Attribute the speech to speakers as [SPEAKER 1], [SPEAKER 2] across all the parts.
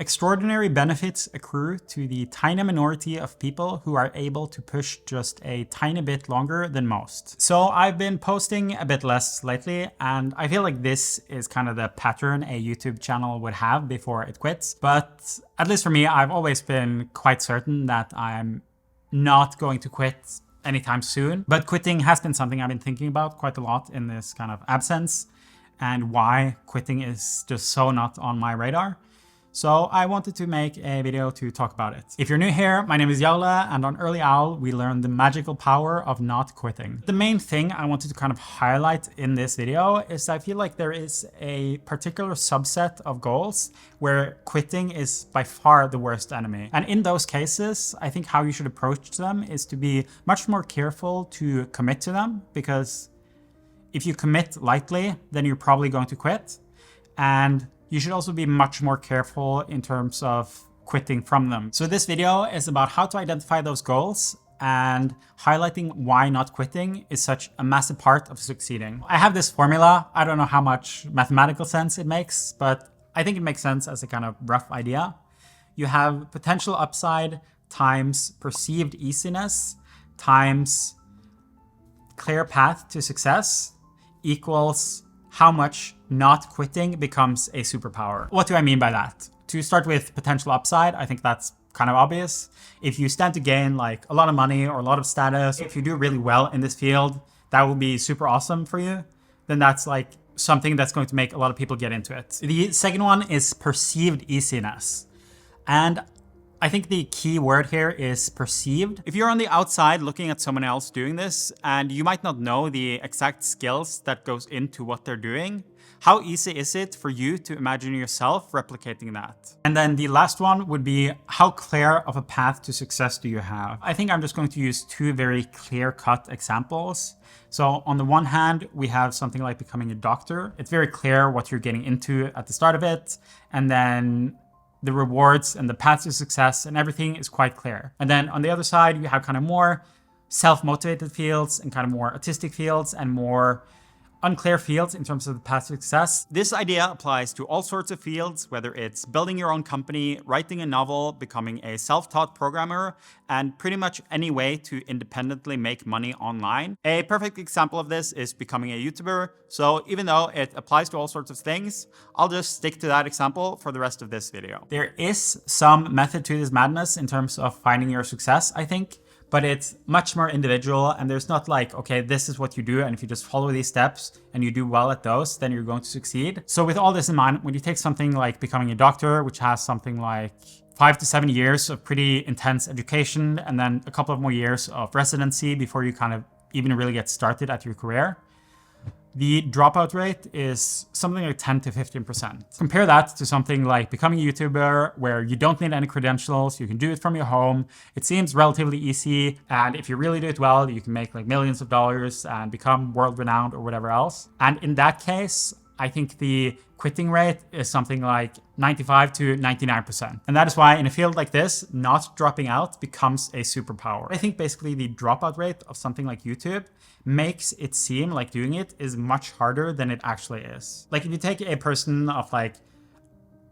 [SPEAKER 1] Extraordinary benefits accrue to the tiny minority of people who are able to push just a tiny bit longer than most. So I've been posting a bit less lately, and I feel like this is kind of the pattern a YouTube channel would have before it quits. But at least for me, I've always been quite certain that I'm not going to quit anytime soon. But quitting has been something I've been thinking about quite a lot in this kind of absence, and why quitting is just so not on my radar. So I wanted to make a video to talk about it. If you're new here, my name is Jarle, and on Early Owl, we learned the magical power of not quitting. The main thing I wanted to kind of highlight in this video is I feel like there is a particular subset of goals where quitting is by far the worst enemy. And in those cases, I think how you should approach them is to be much more careful to commit to them, because if you commit lightly, then you're probably going to quit. And you should also be much more careful in terms of quitting from them. So this video is about how to identify those goals and highlighting why not quitting is such a massive part of succeeding. I have this formula. I don't know how much mathematical sense it makes, but I think it makes sense as a kind of rough idea. You have potential upside times perceived easiness times clear path to success equals how much not quitting becomes a superpower. What do I mean by that? To start with potential upside, I think that's kind of obvious. If you stand to gain like a lot of money or a lot of status, if you do really well in this field, that will be super awesome for you. Then that's like something that's going to make a lot of people get into it. The second one is perceived easiness. And I think the key word here is perceived. If you're on the outside looking at someone else doing this, and you might not know the exact skills that goes into what they're doing, how easy is it for you to imagine yourself replicating that? And then the last one would be, how clear of a path to success do you have? I think I'm just going to use two very clear-cut examples. So on the one hand, we have something like becoming a doctor. It's very clear what you're getting into at the start of it. And then the rewards and the path to success and everything is quite clear. And then on the other side, you have kind of more self-motivated fields and kind of more artistic fields and more unclear fields in terms of the path to success. This idea applies to all sorts of fields, whether it's building your own company, writing a novel, becoming a self-taught programmer, and pretty much any way to independently make money online. A perfect example of this is becoming a YouTuber. So even though it applies to all sorts of things, I'll just stick to that example for the rest of this video. There is some method to this madness in terms of finding your success, I think. But it's much more individual, and there's not like, okay, this is what you do, and if you just follow these steps and you do well at those, then you're going to succeed. So with all this in mind, when you take something like becoming a doctor, which has something like 5 to 7 years of pretty intense education, and then a couple of more years of residency before you kind of even really get started at your career, the dropout rate is something like 10 to 15%. Compare that to something like becoming a YouTuber where you don't need any credentials, you can do it from your home, it seems relatively easy, and if you really do it well, you can make like millions of dollars and become world renowned or whatever else. And in that case, I think the quitting rate is something like 95 to 99%. And that is why in a field like this, not dropping out becomes a superpower. I think basically the dropout rate of something like YouTube makes it seem like doing it is much harder than it actually is. Like if you take a person of like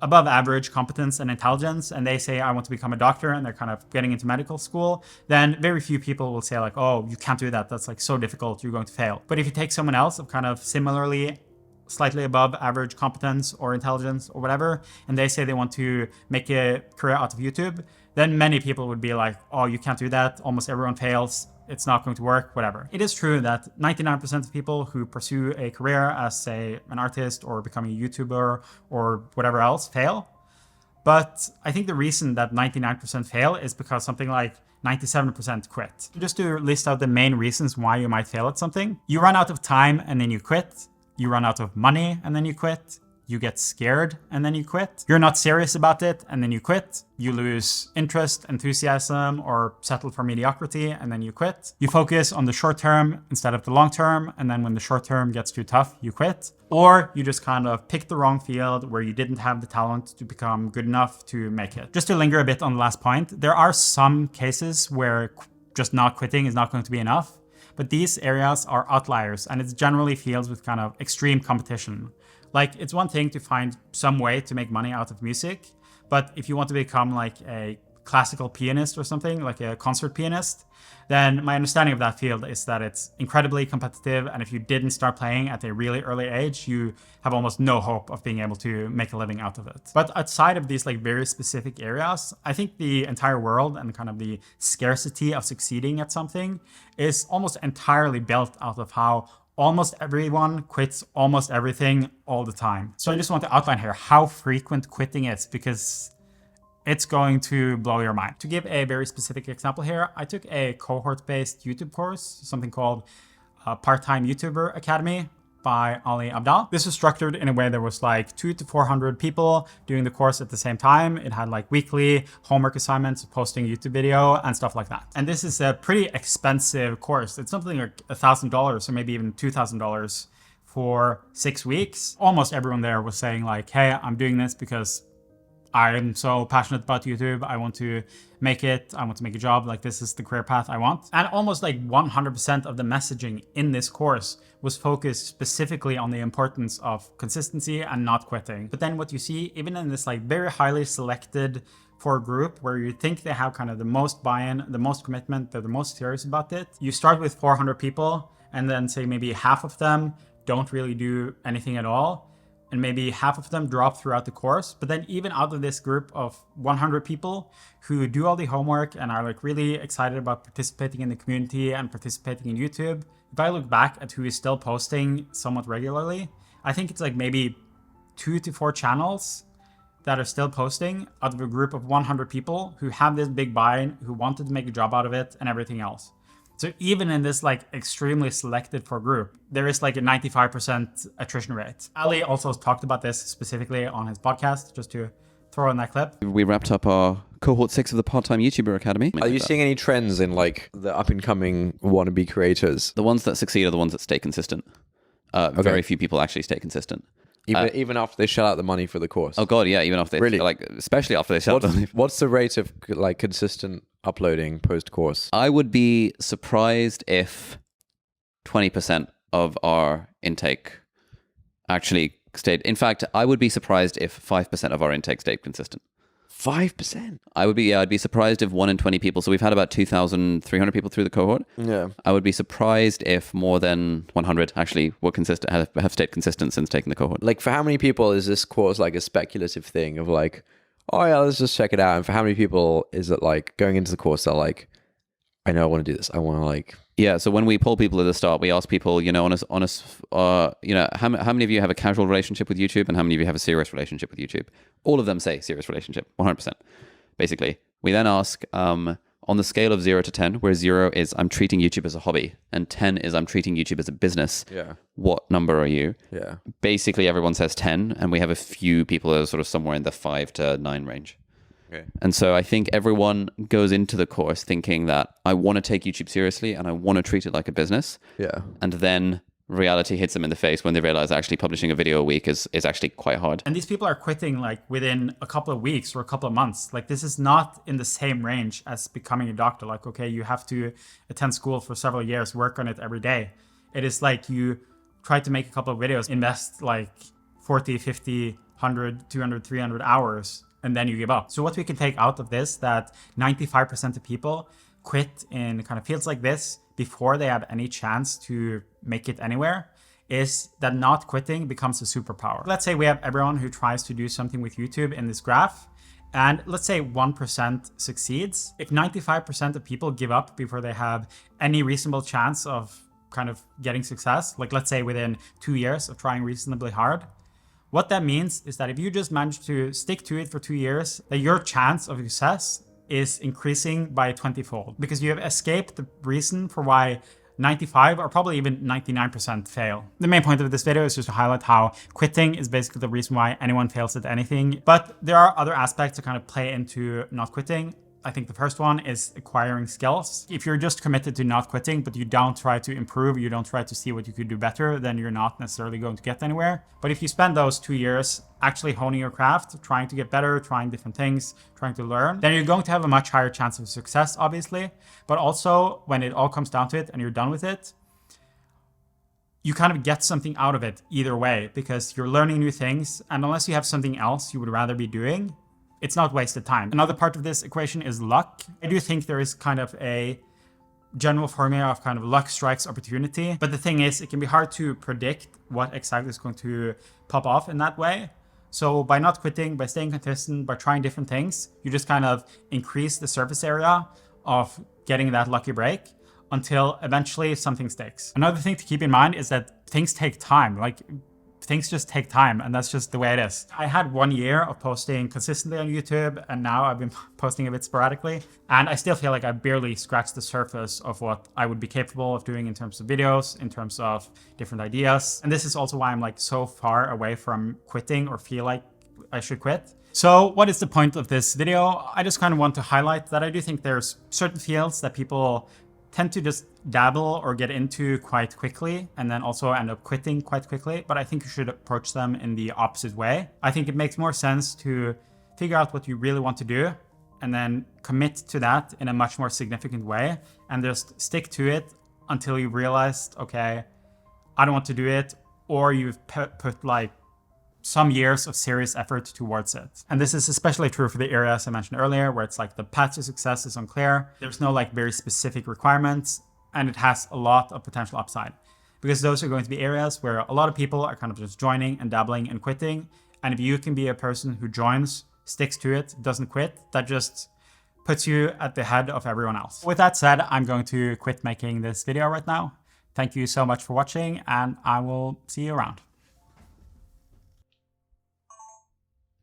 [SPEAKER 1] above average competence and intelligence, and they say, I want to become a doctor, and they're kind of getting into medical school, then very few people will say like, oh, you can't do that. That's like so difficult. You're going to fail. But if you take someone else of kind of similarly slightly above average competence or intelligence or whatever, and they say they want to make a career out of YouTube, then many people would be like, oh, you can't do that. Almost everyone fails. It's not going to work, whatever. It is true that 99% of people who pursue a career as, say, an artist or becoming a YouTuber or whatever else fail. But I think the reason that 99% fail is because something like 97% quit. Just to list out the main reasons why you might fail at something. You run out of time and then you quit. You run out of money and then you quit. You get scared and then you quit. You're not serious about it and then you quit. You lose interest, enthusiasm, or settle for mediocrity and then you quit. You focus on the short term instead of the long term, and then when the short term gets too tough, you quit. Or you just kind of picked the wrong field where you didn't have the talent to become good enough to make it. Just to linger a bit on the last point, there are some cases where just not quitting is not going to be enough. But these areas are outliers, and it's generally fields with kind of extreme competition. Like, it's one thing to find some way to make money out of music, But if you want to become like a classical pianist or something, like a concert pianist, then my understanding of that field is that it's incredibly competitive. And if you didn't start playing at a really early age, you have almost no hope of being able to make a living out of it. But outside of these like very specific areas, I think the entire world and kind of the scarcity of succeeding at something is almost entirely built out of how almost everyone quits almost everything all the time. So I just want to outline here how frequent quitting is, because it's going to blow your mind. To give a very specific example here, I took a cohort-based YouTube course, something called Part-Time YouTuber Academy by Ali Abdal. This was structured in a way there was like 200 to 400 people doing the course at the same time. It had like weekly homework assignments, posting YouTube video and stuff like that. And this is a pretty expensive course. It's something like $1,000 or maybe even $2,000 for 6 weeks. Almost everyone there was saying like, hey, I'm doing this because I'm so passionate about YouTube. I want to make it. I want to make a job. Like, this is the career path I want. And almost like 100% of the messaging in this course was focused specifically on the importance of consistency and not quitting. But then what you see, even in this like very highly selected for a group where you think they have kind of the most buy-in, the most commitment, they're the most serious about it, you start with 400 people and then say maybe half of them don't really do anything at all. And maybe half of them drop throughout the course. But then even out of this group of 100 people who do all the homework and are like really excited about participating in the community and participating in YouTube, if I look back at who is still posting somewhat regularly, I think it's like maybe 2 to 4 channels that are still posting out of a group of 100 people who have this big buy-in, who wanted to make a job out of it and everything else. So even in this like extremely selected for group, there is like a 95% attrition rate. Ali also talked about this specifically on his podcast, just to throw in that clip.
[SPEAKER 2] We wrapped up our cohort 6 of the Part-Time YouTuber Academy.
[SPEAKER 3] Are you seeing any trends in like the up-and-coming wannabe creators?
[SPEAKER 2] The ones that succeed are the ones that stay consistent. Very few people actually stay consistent.
[SPEAKER 3] Even after they shell out the money for the course.
[SPEAKER 2] Oh god, yeah, even after they
[SPEAKER 3] Really?
[SPEAKER 2] like, especially after they shell out the money.
[SPEAKER 3] What's the rate of like consistent uploading post-course?
[SPEAKER 2] I would be surprised if 20% of our intake actually stayed. In fact, I would be surprised if 5% of our intake stayed consistent.
[SPEAKER 3] 5%?
[SPEAKER 2] I'd be surprised if 1 in 20 people, so we've had about 2,300 people through the cohort.
[SPEAKER 3] Yeah.
[SPEAKER 2] I would be surprised if more than 100 actually were consistent, have stayed consistent since taking the cohort.
[SPEAKER 3] Like, for how many people is this course like a speculative thing of like, oh yeah, let's just check it out? And for how many people is it like going into the course, they're like, I know I want to do this. I want to like...
[SPEAKER 2] Yeah, so when we poll people at the start, we ask people, you know, how many of you have a casual relationship with YouTube and how many of you have a serious relationship with YouTube? All of them say serious relationship, 100%, basically. We then ask, on the scale of 0 to 10, where 0 is I'm treating YouTube as a hobby and 10 is I'm treating YouTube as a business.
[SPEAKER 3] Yeah.
[SPEAKER 2] What number are you?
[SPEAKER 3] Yeah.
[SPEAKER 2] Basically, everyone says 10, and we have a few people that are sort of somewhere in the 5 to 9 range.
[SPEAKER 3] Okay.
[SPEAKER 2] And so I think everyone goes into the course thinking that I want to take YouTube seriously and I want to treat it like a business.
[SPEAKER 3] Yeah.
[SPEAKER 2] And then reality hits them in the face when they realize actually publishing a video a week is actually quite hard.
[SPEAKER 1] And these people are quitting like within a couple of weeks or a couple of months. Like, this is not in the same range as becoming a doctor. Like, okay, you have to attend school for several years, work on it every day. It is like you try to make a couple of videos, invest like 40, 50, 100, 200, 300 hours, and then you give up. So what we can take out of this, that 95% of people quit in kind of fields like this before they have any chance to make it anywhere, is that not quitting becomes a superpower. Let's say we have everyone who tries to do something with YouTube in this graph, and let's say 1% succeeds. If 95% of people give up before they have any reasonable chance of kind of getting success, like let's say within 2 years of trying reasonably hard, what that means is that if you just manage to stick to it for 2 years, that your chance of success is increasing by 20-fold, because you have escaped the reason for why 95 or probably even 99% fail. The main point of this video is just to highlight how quitting is basically the reason why anyone fails at anything. But there are other aspects to kind of play into not quitting. I think the first one is acquiring skills. If you're just committed to not quitting, but you don't try to improve, you don't try to see what you could do better, then you're not necessarily going to get anywhere. But if you spend those 2 years actually honing your craft, trying to get better, trying different things, trying to learn, then you're going to have a much higher chance of success, obviously. But also, when it all comes down to it and you're done with it, you kind of get something out of it either way, because you're learning new things. And unless you have something else you would rather be doing, it's not wasted time. Another part of this equation is luck. I do think there is kind of a general formula of kind of luck strikes opportunity. But the thing is, it can be hard to predict what exactly is going to pop off in that way. So by not quitting, by staying consistent, by trying different things, you just kind of increase the surface area of getting that lucky break until eventually something sticks. Another thing to keep in mind is that things take time. Like, things just take time, and that's just the way it is. I had 1 year of posting consistently on YouTube, and now I've been posting a bit sporadically, and I still feel like I barely scratched the surface of what I would be capable of doing in terms of videos, in terms of different ideas. And this is also why I'm like so far away from quitting or feel like I should quit. So what is the point of this video? I just kind of want to highlight that I do think there's certain fields that people tend to just dabble or get into quite quickly and then also end up quitting quite quickly. But I think you should approach them in the opposite way. I think it makes more sense to figure out what you really want to do and then commit to that in a much more significant way and just stick to it until you realize, okay, I don't want to do it, or you've put like some years of serious effort towards it. And this is especially true for the areas I mentioned earlier, where it's like the path to success is unclear. There's no like very specific requirements, and it has a lot of potential upside, because those are going to be areas where a lot of people are kind of just joining and dabbling and quitting. And if you can be a person who joins, sticks to it, doesn't quit, that just puts you at the head of everyone else. With that said, I'm going to quit making this video right now. Thank you so much for watching, and I will see you around.